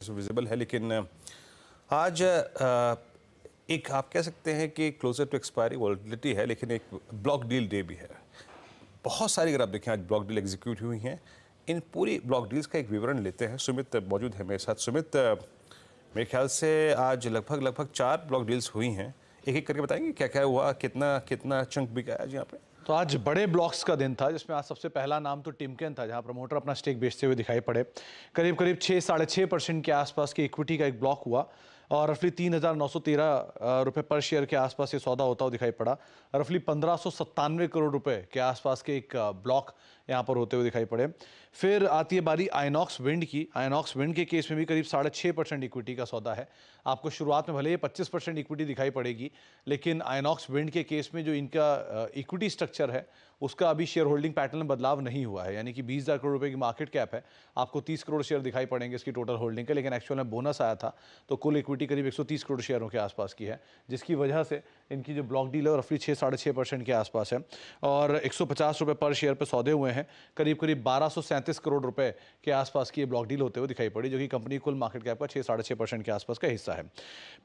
Visible है, लेकिन आज एक आप कह सकते हैं कि क्लोजर टू एक्सपायरी वॉलेटिलिटी है, लेकिन एक ब्लॉक डील डे भी है। बहुत सारी, अगर आप देखें, आज ब्लॉक डील एग्जीक्यूट हुई हैं। इन पूरी ब्लॉक डील्स का एक विवरण लेते हैं। सुमित मौजूद है मेरे साथ। सुमित, मेरे ख्याल से आज लगभग 4 ब्लॉक डील्स हुई हैं। एक एक करके बताएंगे क्या क्या हुआ, कितना कितना चंक बिका आज यहाँ पे। तो आज बड़े ब्लॉक्स का दिन था, जिसमें आज सबसे पहला नाम तो टिमकेन था, जहां प्रमोटर अपना स्टेक बेचते हुए दिखाई पड़े। करीब करीब 6-6.5% के आसपास की इक्विटी का एक ब्लॉक हुआ और रफली 3,913 रुपये पर शेयर के आसपास ये सौदा होता हुआ दिखाई पड़ा। रफली 1,597 करोड़ रुपए के आसपास के एक ब्लॉक यहाँ पर होते हुए दिखाई पड़े। फिर आती है बारी आइनॉक्स विंड की। आइनॉक्स विंड के केस में भी करीब 6.5% इक्विटी का सौदा है। आपको शुरुआत में भले ही 25% इक्विटी दिखाई पड़ेगी, लेकिन आइनॉक्स विंड के केस में जो इनका इक्विटी स्ट्रक्चर है, उसका अभी शेयर होल्डिंग पैटर्न में बदलाव नहीं हुआ है। यानी कि 20,000 करोड़ रुपए की मार्केट कैप है, आपको 30 करोड़ शेयर दिखाई पड़ेंगे इसकी टोटल होल्डिंग के, लेकिन एक्चुअल में बोनस आया था तो कुल इक्विटी करीब 130 करोड़ शेयरों के आसपास की है, जिसकी वजह से इनकी जो ब्लॉक डील है रफली 6-6.5% के आसपास है और 150 रुपये पर शेयर पर सौदे हुए हैं। करीब 1237 करोड़ रुपए के आसपास की ये ब्लॉक डील होते हुए दिखाई पड़ी, जो कि कंपनी कुल मार्केट कैप का 6-6.5% के आसपास का हिस्सा है।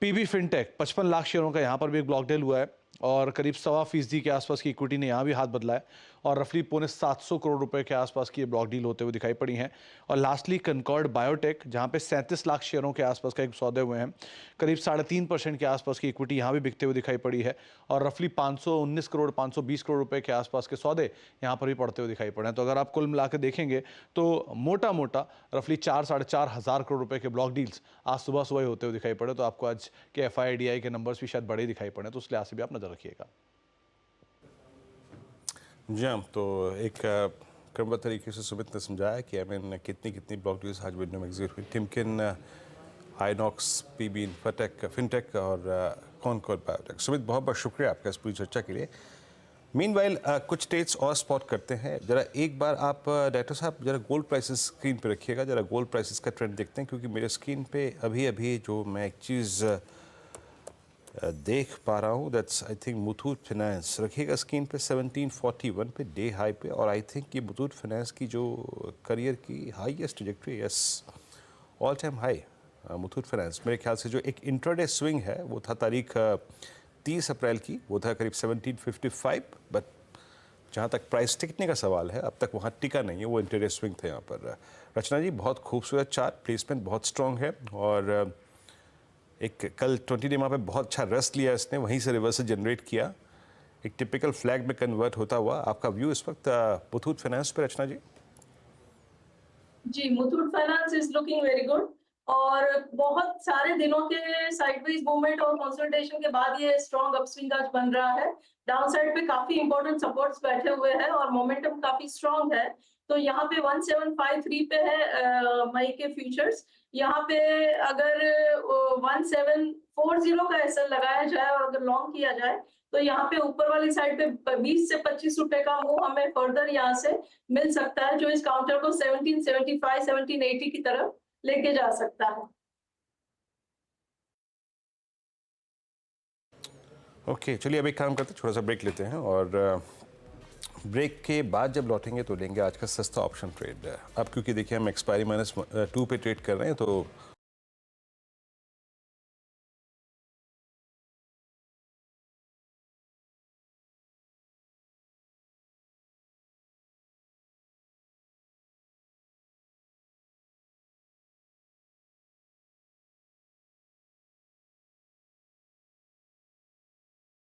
पीबी फिनटेक 55 लाख शेयरों का यहाँ पर भी एक ब्लॉक डील हुआ है और करीब 1.25% के आसपास की इक्विटी ने यहाँ भी हाथ बदला है और रफली 750 करोड़ रुपए के आसपास की ये ब्लॉक डील होते हुए दिखाई पड़ी हैं। और लास्टली कनकॉर्ड बायोटेक, जहाँ पे 37 लाख शेयरों के आसपास का एक सौदे हुए हैं, करीब 3.5% के आसपास की इक्विटी यहाँ भी बिकते हुए दिखाई पड़ी है और रफली 519 करोड़ 520 करोड़ रुपए के आसपास के सौदे यहाँ पर भी पड़ते हुए दिखाई पड़े हैं। तो अगर आप कुल मिलाकर देखेंगे तो मोटा मोटा रफली 4-4.5 हज़ार करोड़ रुपए के ब्लॉक डील्स आज सुबह सुबह ही होते हुए दिखाई पड़े। तो आपको आज के FIDI के नंबर्स भी शायद बड़े दिखाई पड़े, तो उस लिहाज से भी आप नजर रखिएगा। जी हाँ, तो एक क्रमबद्ध तरीके से सुमित ने समझाया कि कितनी कितनी ब्लॉक डील्स आज विंडो में एग्जीक्यूट हुई। टिमकेन, आइनॉक्स, पीबी फिनटेक और कॉनकॉर्ड बायोटेक। सुमित, बहुत बहुत शुक्रिया आपका इस पूरी चर्चा के लिए। मीनवाइल कुछ स्टेट्स और स्पॉट करते हैं। जरा एक बार आप डायरेक्टर साहब जरा गोल्ड प्राइसेस स्क्रीन पे रखिएगा, जरा गोल्ड प्राइसेस का ट्रेंड देखते हैं, क्योंकि मेरे स्क्रीन पे अभी अभी जो मैं एक चीज़ देख पा रहा हूँ, that's I think Muthoot finance. रखिएगा स्क्रीन पे 1741 पे डे हाई पे, और आई थिंक ये मुथूट फाइनेंस की जो करियर की highest trajectory, yes, all time high Muthoot finance. मेरे ख्याल से जो एक इंट्राडे स्विंग है वो था तारीख 30 अप्रैल की, वो था करीब 1755, बट जहाँ तक प्राइस टिकने का सवाल है अब तक वहाँ टिका नहीं है, वो इंट्राडे स्विंग था यहाँ पर। रचना जी, बहुत खूबसूरत चार्ट, प्लेसमेंट बहुत स्ट्रॉन्ग है और एक कल 20 डे पे बहुत अच्छा रेस्ट लिया इसने, वहीं से रिवर्स जनरेट किया, एक टिपिकल फ्लैग में कन्वर्ट होता हुआ। आपका व्यू इस वक्त मुथूट फाइनेंस पे, रचना जी? जी, Muthoot finance is looking very good और बहुत सारे दिनों के साइडवेज मूवमेंट और कंसोलिडेशन के बाद ये स्ट्रॉन्ग अपस्विंग आज बन रहा है। डाउन साइड पे काफी इंपॉर्टेंट सपोर्ट्स बैठे हुए हैं और मोमेंटम काफी स्ट्रॉन्ग है। तो यहाँ पे 1753 पे है मई के फ्यूचर्स। यहाँ पे अगर 1740 का एसएल लगाया जाए और अगर लॉन्ग किया जाए तो यहाँ पे ऊपर वाली साइड पे 20 से 25 रुपए का मूव हमें फर्दर यहाँ से मिल सकता है, जो इस काउंटर को 1775 1780 की तरफ लेके जा सकता है। ओके, चलिए अब एक काम करते हैं, थोड़ा सा ब्रेक लेते हैं और ब्रेक के बाद जब लौटेंगे तो लेंगे आज का सस्ता ऑप्शन ट्रेड। अब क्योंकि देखिए हम एक्सपायरी -2 पे ट्रेड कर रहे हैं, तो